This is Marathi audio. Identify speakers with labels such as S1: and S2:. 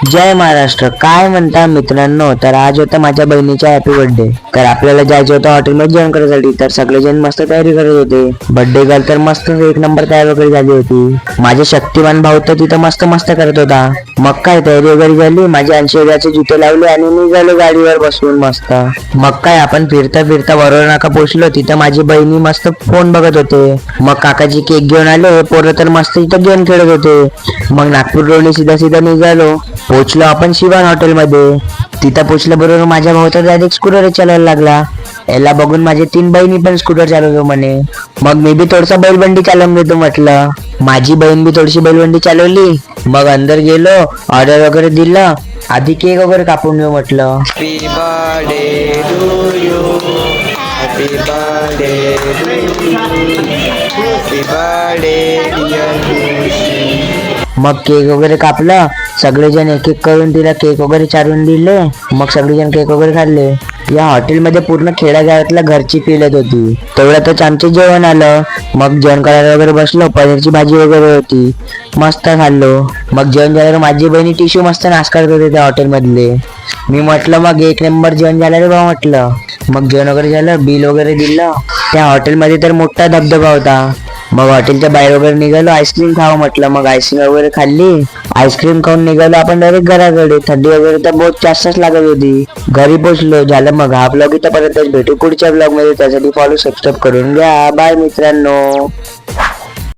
S1: जय महाराष्ट्र. काय म्हणता मित्रांनो, तर आज होता माझ्या बहिणीचा हॅपी बर्थडे. तर आपल्याला जायचं होतं हॉटेलमध्ये जेवण करण्यासाठी. तर सगळेजण मस्त तयारी करत होते. बर्थडे गर्ल तर मस्त एक नंबर तयार वगैरे झाली होती. माझे शक्तिमान भाऊ तर तिथं मस्त मस्त करत होता. मग काय तयारी वगैरे झाली. माझे 80,000चे जुते लावले आणि निघालो गाडीवर बसून मस्त. मग काय आपण फिरता फिरता वरोरा नाका पोहोचलो. तिथं माझी बहिणी मस्त फोन बघत होते. मग काकाजी केक घेऊन आले. पोरं तर मस्त तिथं गेम खेळत होते. मग नागपूर रोडने सीधा सीधा निघालो. पोहोचलो आपण शिवान हॉटेलमध्ये. तिथं पोहोचल्याबरोबर माझ्या भाऊ तर डायरेक्ट स्कूटर चालवायला लागला. याला बघून माझे 3 बहिणी पण स्कूटर चालवतो म्हणे. मग मी बी थोडसा बैलबंडी चालवून देतो म्हटलं. माझी बहीण बी थोडीशी बैलबंडी चालवली. मग अंदर गेलो, ऑर्डर वगैरे दिलं. आधी केक वगैरे कापून घेऊ म्हटलं.
S2: Happy birthday to you, happy birthday to you, happy birthday dear.
S1: मग केक वगैरे कापला. सगळेजण एक एक करून तिला केक वगैरे चारून दिले. मग सगळेजण केक वगैरे खाल्ले. या हॉटेलमध्ये पूर्ण खेड्यागावातल्या घरची फील येत होती. तेवढ्यातच आमचे जेवण आलं. मग जेवण करायला वगैरे बसलो. पनीरची भाजी वगैरे होती. मस्त खाल्लो. मग जेवण झाल्यावर माझी बहिणी टिशू मस्त नाश करत होते त्या हॉटेलमधले. मी म्हटलं मग एक नंबर जेवण झालं रे भाऊ म्हटलं. मग जेवण वगैरे झालं, बिल वगैरे दिलं. त्या हॉटेलमध्ये तर मोठा धबधबा होता. मग हॉटेलच्या बाहेर वगैरे निघालो, आईस्क्रीम खावं म्हटलं. मग आईस्क्रीम वगैरे खाल्ली. आईस्क्रीम खाऊन निघालो आपण डायरेक्ट घराकडे. थंडी वगैरे तर बहुत जास्तच लागत होती. घरी पोहोचलो. झालं मग हा ब्लॉग इथं पर्यंत. भेटू पुढच्या ब्लॉग मध्ये. त्यासाठी फॉलो सबस्क्राईब करून घ्या. बाय मित्रांनो.